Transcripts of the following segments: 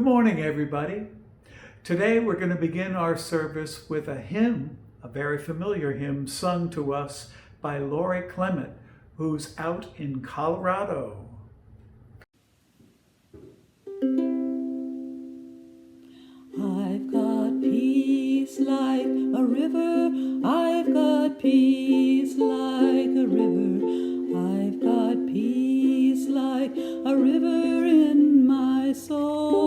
morning, everybody. Today we're going to begin our service with a hymn, a very familiar hymn sung to us by Lori Clement, who's out in Colorado. I've got peace like a river, I've got peace like a river, I've got peace like a river in my soul.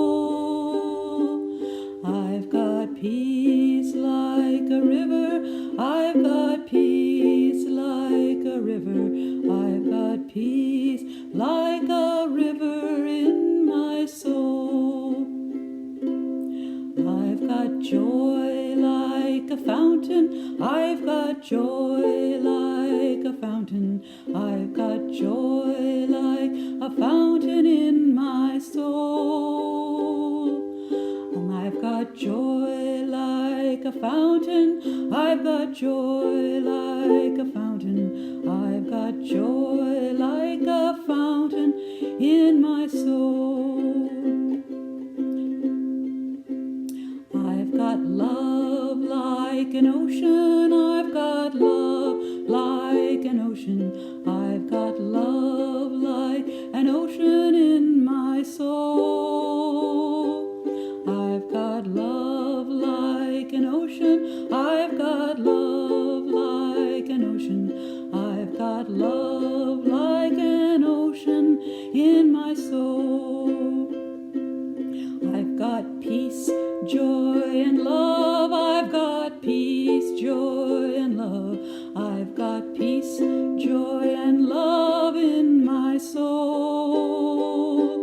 I've got peace like a river, I've got peace like a river, I've got peace like a river in my soul. I've got joy like a fountain, I've got joy like a fountain, I've got joy like a fountain in my soul. I've got joy like a fountain, I've got joy like a fountain, I've got joy like a fountain in my soul. I've got love like an ocean, I've got love like an ocean, I've got love like an ocean in my soul. I've got love like an ocean, I've got love like an ocean, I've got love like an ocean in my soul. I've got peace, joy, and love. I've got peace, joy, and love. I've got peace, joy, and love in my soul.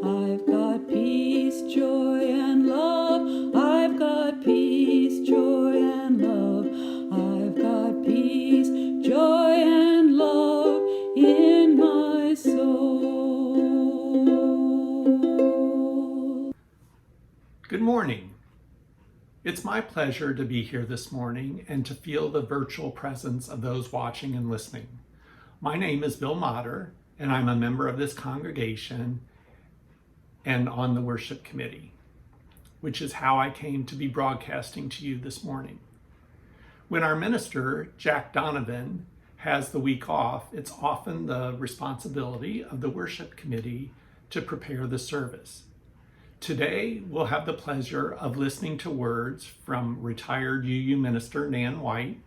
I've got peace, joy, and love. I've got peace, joy, and love. I've got peace, joy, and love in my soul. Good morning. It's my pleasure to be here this morning and to feel the virtual presence of those watching and listening. My name is Bill Motter, and I'm a member of this congregation and on the worship committee, which is how I came to be broadcasting to you this morning. When our minister, Jack Donovan, has the week off, it's often the responsibility of the worship committee to prepare the service. Today, we'll have the pleasure of listening to words from retired UU minister Nan White,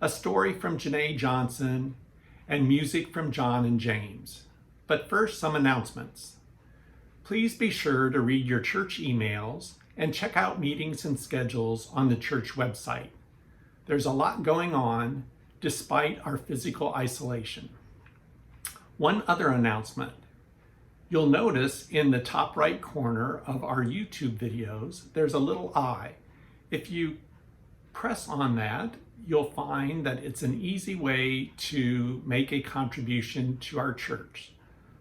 a story from Jeanay Johnson, and music from John and James. But first, some announcements. Please be sure to read your church emails and check out meetings and schedules on the church website. There's a lot going on despite our physical isolation. One other announcement. You'll notice in the top right corner of our YouTube videos, there's a little eye. If you press on that, you'll find that it's an easy way to make a contribution to our church.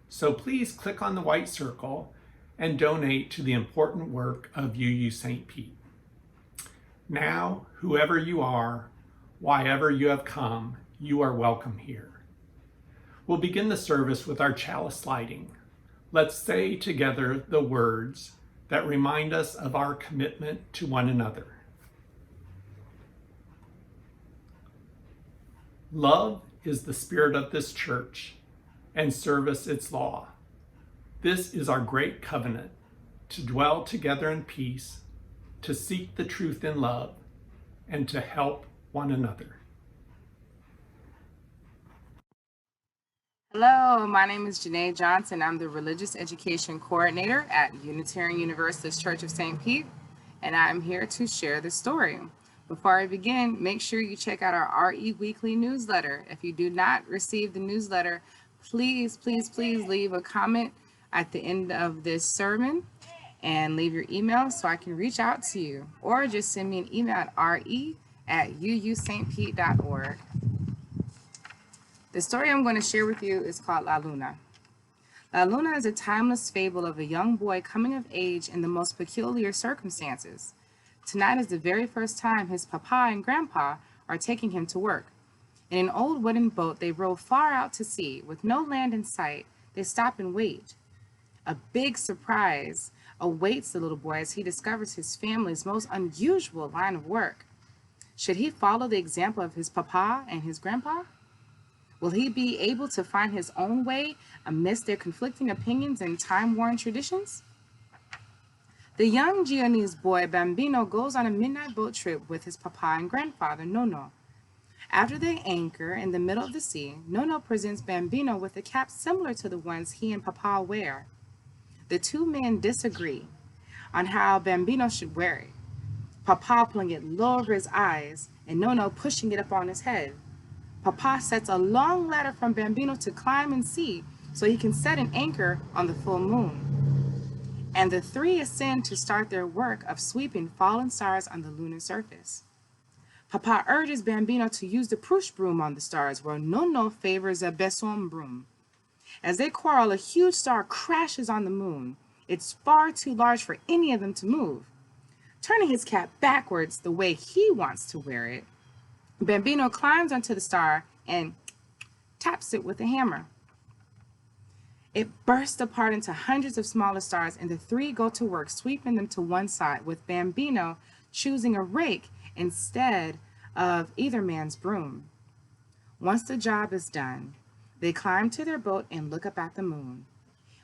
So please click on the white circle and donate to the important work of UU St. Pete. Now, whoever you are, whyever you have come, you are welcome here. We'll begin the service with our chalice lighting. Let's say together the words that remind us of our commitment to one another. Love is the spirit of this church, and service its law. This is our great covenant, to dwell together in peace, to seek the truth in love, and to help one another. Hello, my name is Jeanay Johnson. I'm the Religious Education Coordinator at Unitarian Universalist Church of St. Pete, and I'm here to share the story. Before I begin, make sure you check out our RE Weekly newsletter. If you do not receive the newsletter, please leave a comment at the end of this sermon and leave your email so I can reach out to you, or just send me an email at re@uustpete.org. The story I'm going to share with you is called La Luna. La Luna is a timeless fable of a young boy coming of age in the most peculiar circumstances. Tonight is the very first time his papa and grandpa are taking him to work. In an old wooden boat, they row far out to sea. With no land in sight, they stop and wait. A big surprise. awaits the little boy as he discovers his family's most unusual line of work. Should he follow the example of his papa and his grandpa? Will he be able to find his own way amidst their conflicting opinions and time-worn traditions? The young Jeanay's boy, Bambino, goes on a midnight boat trip with his papa and grandfather, Nono. After they anchor in the middle of the sea, Nono presents Bambino with a cap similar to the ones he and papa wear. The two men disagree on how Bambino should wear it, papa pulling it low over his eyes and Nono pushing it up on his head. Papa sets a long ladder from Bambino to climb and see so he can set an anchor on the full moon. And the three ascend to start their work of sweeping fallen stars on the lunar surface. Papa urges Bambino to use the push broom on the stars, where Nono favors a besom broom. As they quarrel, a huge star crashes on the moon. It's far too large for any of them to move. Turning his cap backwards the way he wants to wear it, Bambino climbs onto the star and taps it with a hammer. It bursts apart into hundreds of smaller stars, and the three go to work sweeping them to one side, with Bambino choosing a rake instead of either man's broom. Once the job is done, they climb to their boat and look up at the moon,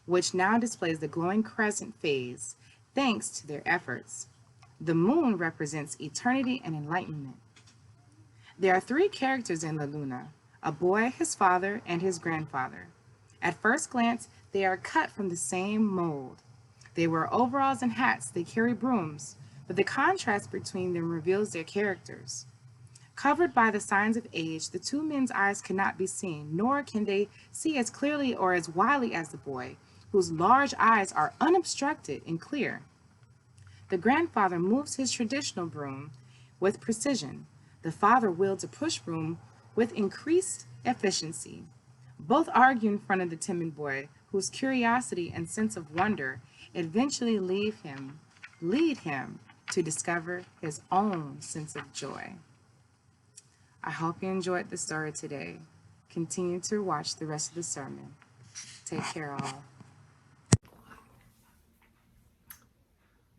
which now displays the glowing crescent phase thanks to their efforts. The moon represents eternity and enlightenment. There are three characters in La Luna: a boy, his father, and his grandfather. At first glance, they are cut from the same mold. They wear overalls and hats, they carry brooms, but the contrast between them reveals their characters. Covered by the signs of age, the two men's eyes cannot be seen, nor can they see as clearly or as widely as the boy, whose large eyes are unobstructed and clear. The grandfather moves his traditional broom with precision. The father wields a push broom with increased efficiency. Both argue in front of the timid boy, whose curiosity and sense of wonder eventually lead him to discover his own sense of joy. I hope you enjoyed the story today. Continue to watch the rest of the sermon. Take care, all.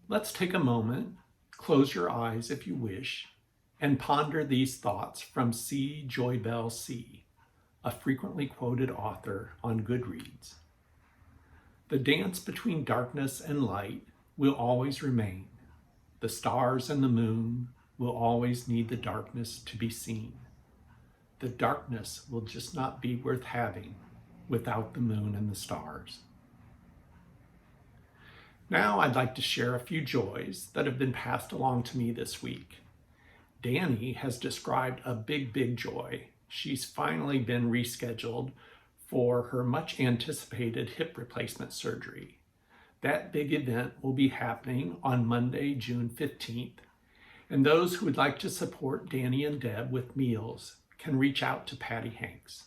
Let's take a moment, close your eyes if you wish, and ponder these thoughts from C. Joybell C., a frequently quoted author on Goodreads. The dance between darkness and light will always remain. The stars and the moon will always need the darkness to be seen. The darkness will just not be worth having without the moon and the stars. Now I'd like to share a few joys that have been passed along to me this week. Danny has described a big joy. She's finally been rescheduled for her much anticipated hip replacement surgery. That big event will be happening on Monday, June 15th. And those who would like to support Danny and Deb with meals can reach out to Patty Hanks,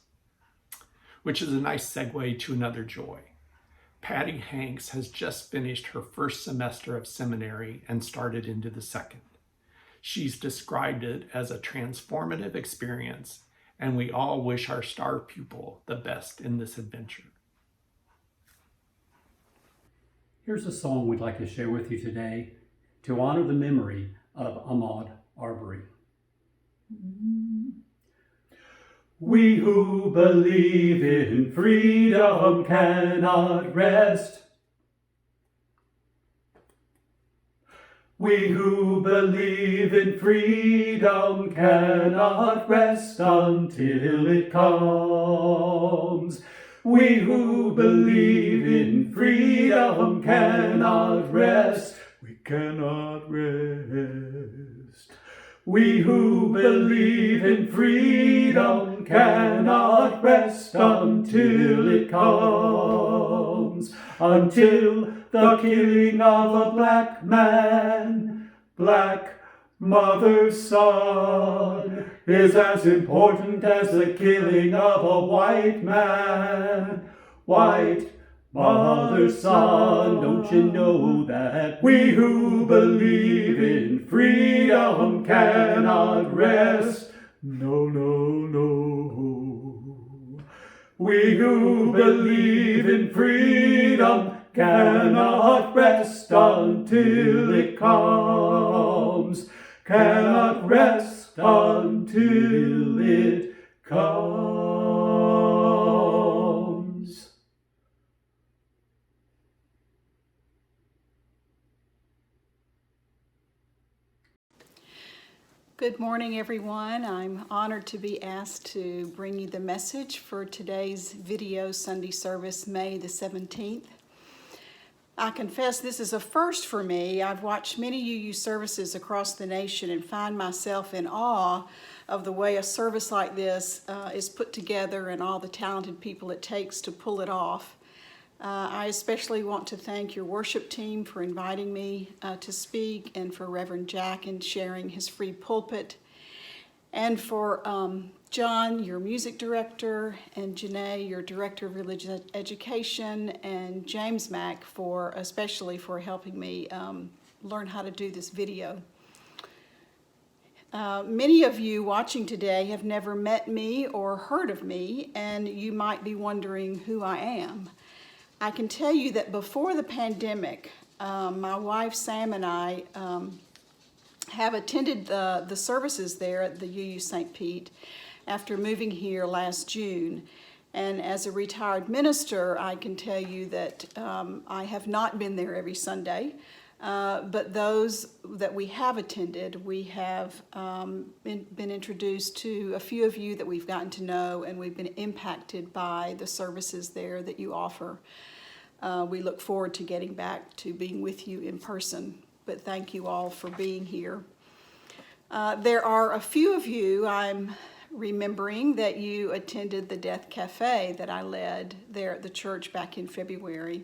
which is a nice segue to another joy. Patty Hanks has just finished her first semester of seminary and started into the second. She's described it as a transformative experience, and we all wish our star pupil the best in this adventure. Here's a song we'd like to share with you today to honor the memory of Ahmaud Arbery. We who believe in freedom cannot rest. We who believe in freedom cannot rest until it comes. We who believe in freedom cannot rest. We cannot rest. We who believe in freedom cannot rest until it comes. Until the killing of a black man, black mother's son, is as important as the killing of a white man, white mother's son. Don't you know that we who believe in freedom cannot rest? No, no, no. We who believe in freedom cannot rest until it comes, cannot rest until it comes. Good morning, everyone. I'm honored to be asked to bring you the message for today's video Sunday service, May the 17th. I confess this is a first for me. I've watched many UU services across the nation and find myself in awe of the way a service like this is put together and all the talented people it takes to pull it off. I especially want to thank your worship team for inviting me to speak, and for Reverend Jack and sharing his free pulpit, and for John, your music director, and Jeanay, your director of religious education, and James Mack especially for helping me learn how to do this video. Many of you watching today have never met me or heard of me, and you might be wondering who I am. I can tell you that before the pandemic, my wife Sam and I have attended the services there at the UU St. Pete after moving here last June. And as a retired minister, I can tell you that I have not been there every Sunday, but those that we have attended, we have been introduced to a few of you that we've gotten to know, and we've been impacted by the services there that you offer. We look forward to getting back to being with you in person, but thank you all for being here. There are a few of you, I'm remembering, that you attended the Death Cafe that I led there at the church back in February.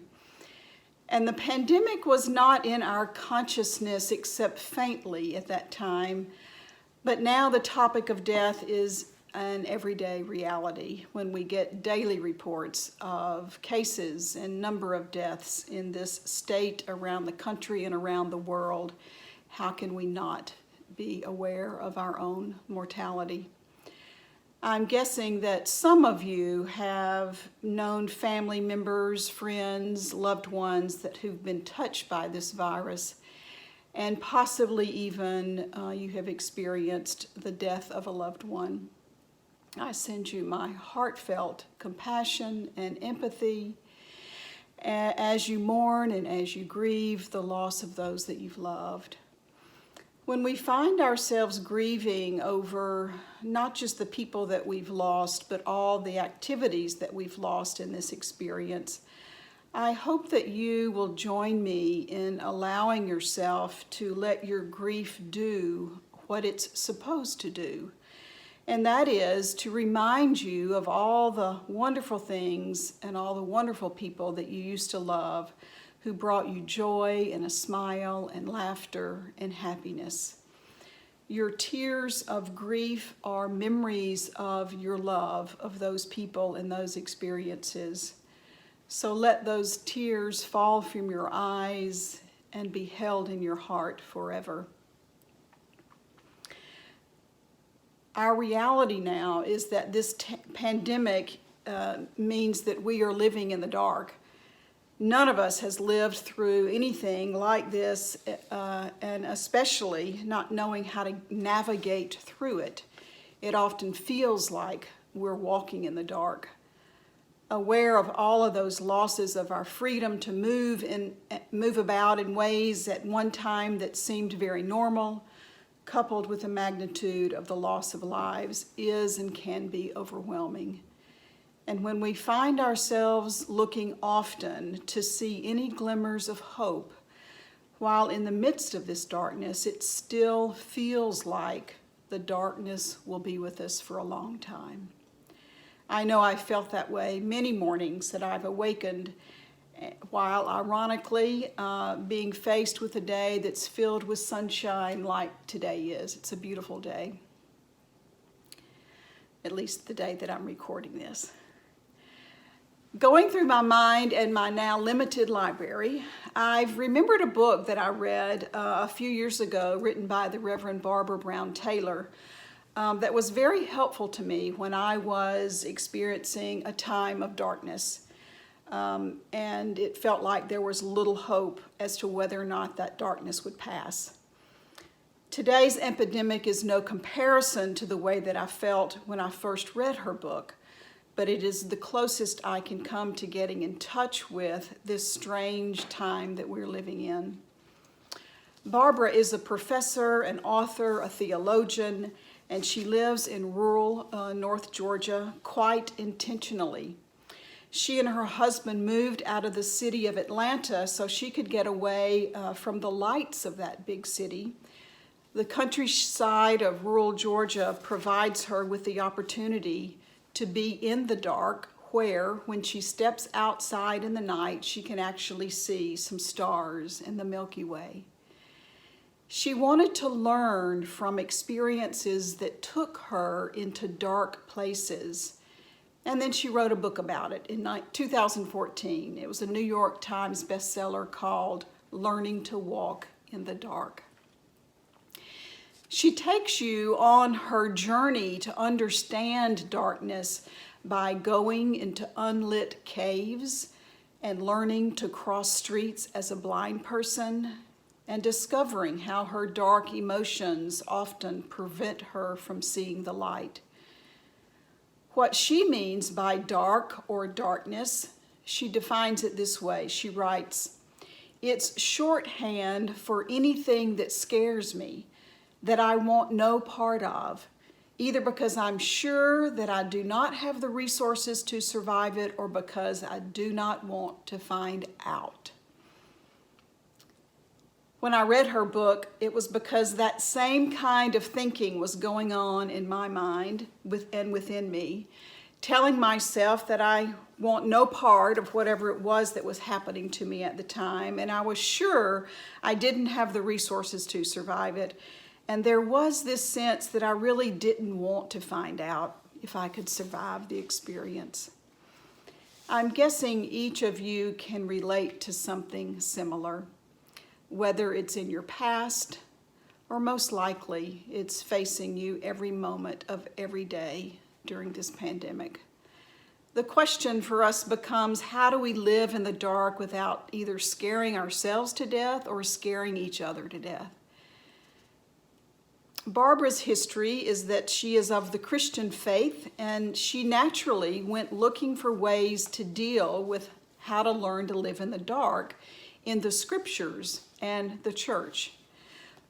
And the pandemic was not in our consciousness except faintly at that time, but now the topic of death is an everyday reality when we get daily reports of cases and number of deaths in this state, around the country, and around the world. How can we not be aware of our own mortality? I'm guessing that some of you have known family members, friends, loved ones who've been touched by this virus, and possibly even you have experienced the death of a loved one. I send you my heartfelt compassion and empathy as you mourn and as you grieve the loss of those that you've loved. When we find ourselves grieving over not just the people that we've lost, but all the activities that we've lost in this experience, I hope that you will join me in allowing yourself to let your grief do what it's supposed to do. And that is to remind you of all the wonderful things and all the wonderful people that you used to love, who brought you joy and a smile and laughter and happiness. Your tears of grief are memories of your love of those people and those experiences. So let those tears fall from your eyes and be held in your heart forever. Our reality now is that this pandemic means that we are living in the dark. None of us has lived through anything like this, and especially not knowing how to navigate through it. It often feels like we're walking in the dark, aware of all of those losses of our freedom to move about in ways at one time that seemed very normal, coupled with the magnitude of the loss of lives, is and can be overwhelming. And when we find ourselves looking often to see any glimmers of hope, while in the midst of this darkness, it still feels like the darkness will be with us for a long time. I know I felt that way many mornings that I've awakened while ironically being faced with a day that's filled with sunshine like today is. It's a beautiful day, at least the day that I'm recording this. Going through my mind and my now limited library, I've remembered a book that I read a few years ago, written by the Reverend Barbara Brown Taylor, that was very helpful to me when I was experiencing a time of darkness. and it felt like there was little hope as to whether or not that darkness would pass. Today's epidemic is no comparison to the way that I felt when I first read her book, but it is the closest I can come to getting in touch with this strange time that we're living in. Barbara is a professor, an author, a theologian, and she lives in rural North Georgia quite intentionally. She and her husband moved out of the city of Atlanta so she could get away from the lights of that big city. The countryside of rural Georgia provides her with the opportunity to be in the dark, where, when she steps outside in the night, she can actually see some stars in the Milky Way. She wanted to learn from experiences that took her into dark places, and then she wrote a book about it in 2014. It was a New York Times bestseller called Learning to Walk in the Dark. She takes you on her journey to understand darkness by going into unlit caves and learning to cross streets as a blind person and discovering how her dark emotions often prevent her from seeing the light. What she means by dark or darkness, she defines it this way. She writes, "It's shorthand for anything that scares me, that I want no part of, either because I'm sure that I do not have the resources to survive it or because I do not want to find out." When I read her book, it was because that same kind of thinking was going on in my mind and within me, telling myself that I want no part of whatever it was that was happening to me at the time, and I was sure I didn't have the resources to survive it. And there was this sense that I really didn't want to find out if I could survive the experience. I'm guessing each of you can relate to something similar, whether it's in your past or most likely it's facing you every moment of every day during this pandemic. The question for us becomes, how do we live in the dark without either scaring ourselves to death or scaring each other to death? Barbara's history is that she is of the Christian faith, and she naturally went looking for ways to deal with how to learn to live in the dark in the scriptures and the church.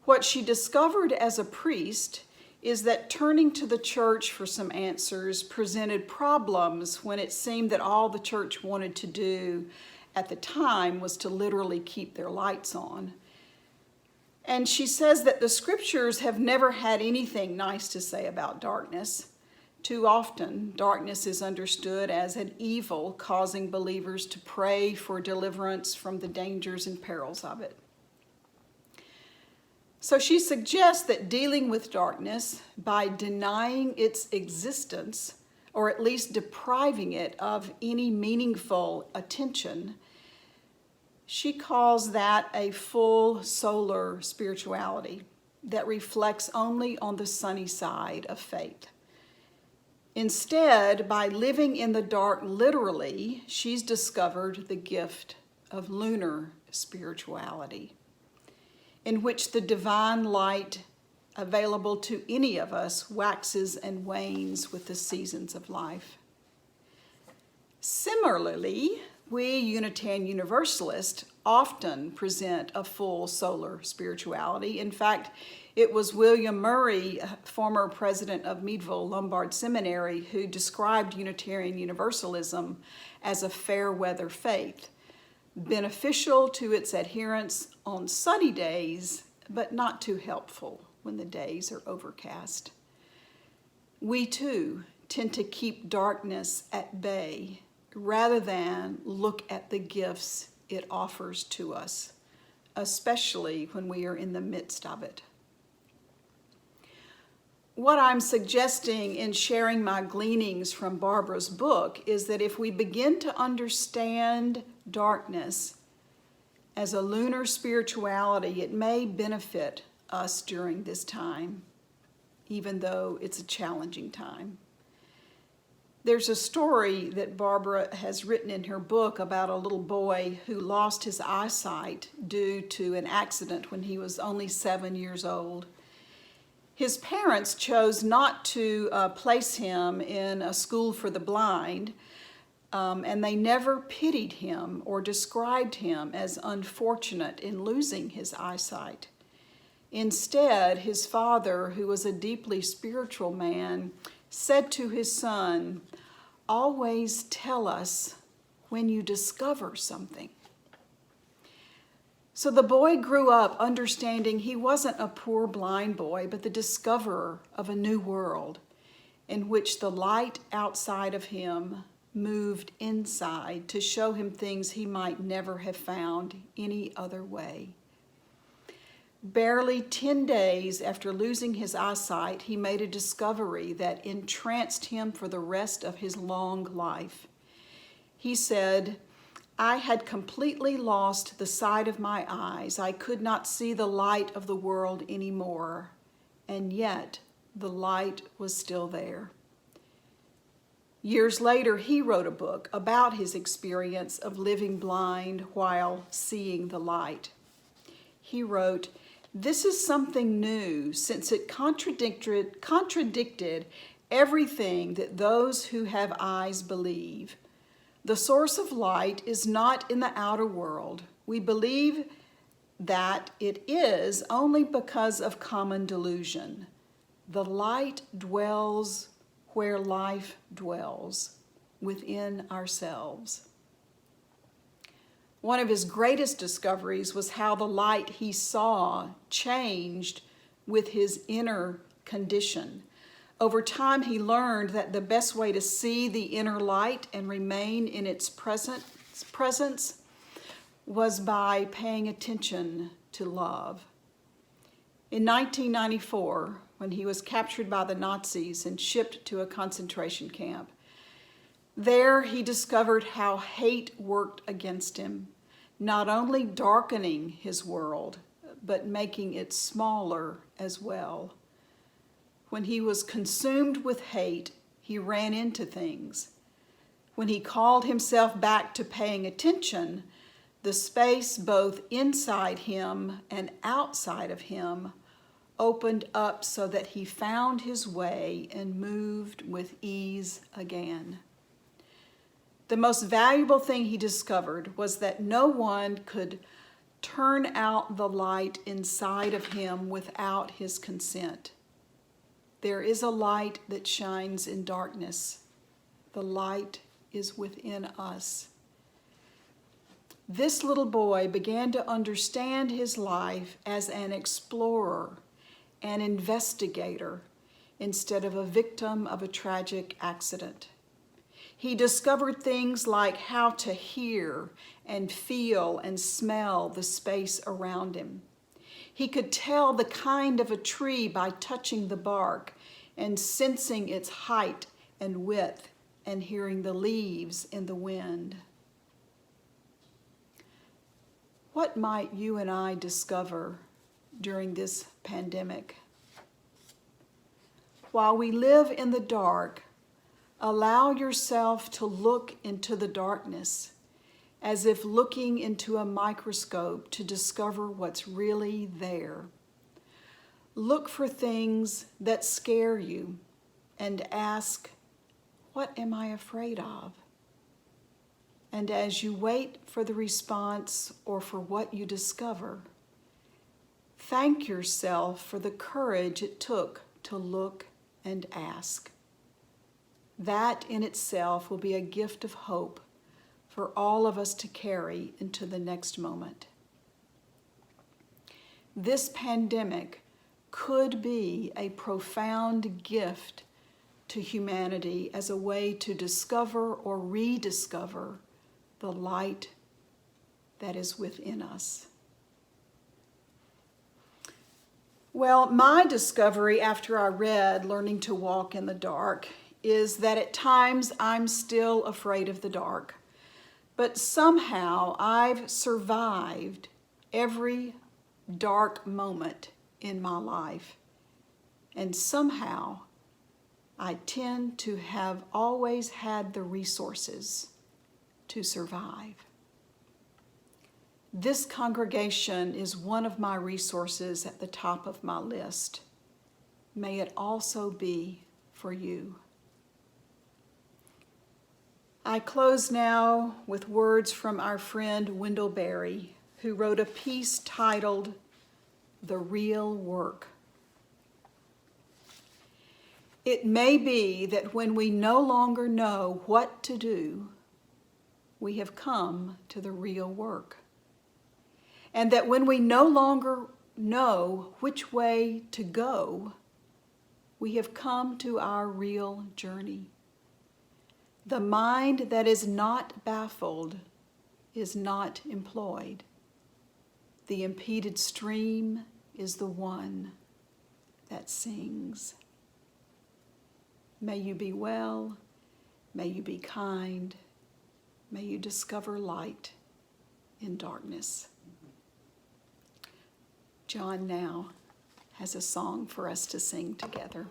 What she discovered as a priest is that turning to the church for some answers presented problems when it seemed that all the church wanted to do at the time was to literally keep their lights on. And she says that the scriptures have never had anything nice to say about darkness. Too often, darkness is understood as an evil causing believers to pray for deliverance from the dangers and perils of it. So she suggests that dealing with darkness by denying its existence, or at least depriving it of any meaningful attention, she calls that a full solar spirituality that reflects only on the sunny side of faith. Instead, by living in the dark literally, she's discovered the gift of lunar spirituality, in which the divine light available to any of us waxes and wanes with the seasons of life. Similarly, we Unitarian Universalists often present a full solar spirituality. In fact, it was William Murray, former president of Meadville Lombard Seminary, who described Unitarian Universalism as a fair weather faith, beneficial to its adherents on sunny days, but not too helpful when the days are overcast. We too tend to keep darkness at bay rather than look at the gifts it offers to us, especially when we are in the midst of it. What I'm suggesting in sharing my gleanings from Barbara's book is that if we begin to understand darkness as a lunar spirituality, it may benefit us during this time, even though it's a challenging time. There's a story that Barbara has written in her book about a little boy who lost his eyesight due to an accident when he was only 7 years old. His parents chose not to place him in a school for the blind, and they never pitied him or described him as unfortunate in losing his eyesight. Instead, his father, who was a deeply spiritual man, said to his son, "Always tell us when you discover something." So the boy grew up understanding he wasn't a poor blind boy, but the discoverer of a new world in which the light outside of him moved inside to show him things he might never have found any other way. Barely 10 days after losing his eyesight, he made a discovery that entranced him for the rest of his long life. He said, "I had completely lost the sight of my eyes. I could not see the light of the world anymore, and yet the light was still there." Years later, he wrote a book about his experience of living blind while seeing the light. He wrote, "This is something new, since it contradicted everything that those who have eyes believe. The source of light is not in the outer world. We believe that it is only because of common delusion. The light dwells where life dwells, within ourselves." One of his greatest discoveries was how the light he saw changed with his inner condition. Over time, he learned that the best way to see the inner light and remain in its presence was by paying attention to love. In 1994, when he was captured by the Nazis and shipped to a concentration camp, there he discovered how hate worked against him, not only darkening his world, but making it smaller as well. When he was consumed with hate, he ran into things. When he called himself back to paying attention, the space both inside him and outside of him opened up so that he found his way and moved with ease again. The most valuable thing he discovered was that no one could turn out the light inside of him without his consent. There is a light that shines in darkness. The light is within us. This little boy began to understand his life as an explorer, an investigator, instead of a victim of a tragic accident. He discovered things like how to hear and feel and smell the space around him. He could tell the kind of a tree by touching the bark and sensing its height and width and hearing the leaves in the wind. What might you and I discover during this pandemic? While we live in the dark, allow yourself to look into the darkness as if looking into a microscope to discover what's really there. Look for things that scare you and ask, "What am I afraid of?" And as you wait for the response or for what you discover, thank yourself for the courage it took to look and ask. That in itself will be a gift of hope for all of us to carry into the next moment. This pandemic could be a profound gift to humanity as a way to discover or rediscover the light that is within us. Well, my discovery after I read Learning to Walk in the Dark is that at times I'm still afraid of the dark, but somehow I've survived every dark moment in my life, and somehow I tend to have always had the resources to survive. This congregation is one of my resources at the top of my list. May it also be for you. I close now with words from our friend Wendell Berry, who wrote a piece titled "The Real Work." It may be that when we no longer know what to do, we have come to the real work. And that when we no longer know which way to go, we have come to our real journey. The mind that is not baffled is not employed. The impeded stream is the one that sings. May you be well, may you be kind, may you discover light in darkness. John now has a song for us to sing together.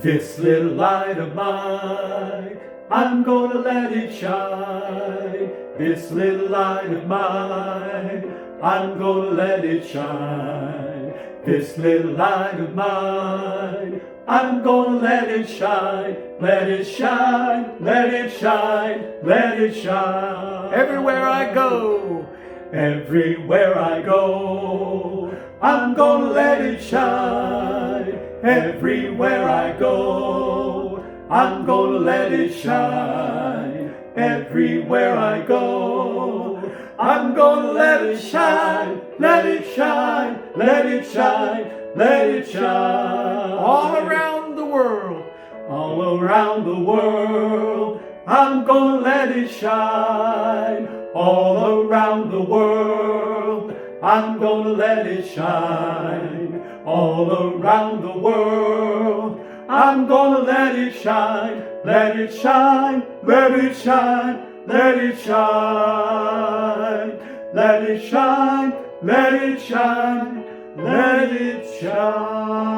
This little light of mine, I'm gonna let it shine. This little light of mine, I'm gonna let it shine. This little light of mine, I'm gonna let it shine. Let it shine, let it shine, let it shine. Everywhere I go, everywhere I go, I'm gonna let it shine. Everywhere I go, I'm gonna let it shine. Everywhere I go, I'm gonna let it shine. Let it shine, let it shine, let it shine. All around the world, all around the world, I'm gonna let it shine. All around the world, I'm gonna let it shine. All around the world, I'm gonna let it shine. Let it shine, let it shine, let it shine. Let it shine, let it shine, let it shine.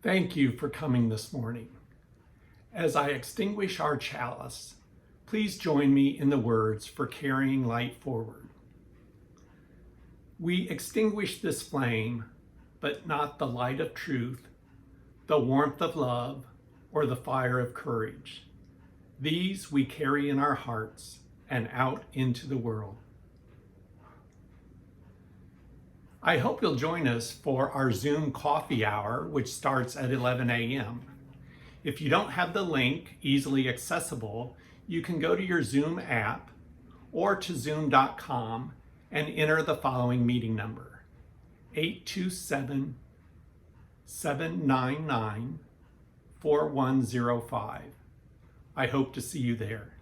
Thank you for coming this morning. As I extinguish our chalice, please join me in the words for carrying light forward. We extinguish this flame, but not the light of truth, the warmth of love, or the fire of courage. These we carry in our hearts and out into the world. I hope you'll join us for our Zoom coffee hour, which starts at 11 a.m. If you don't have the link easily accessible, you can go to your Zoom app or to zoom.com and enter the following meeting number, 827-799-4105. I hope to see you there.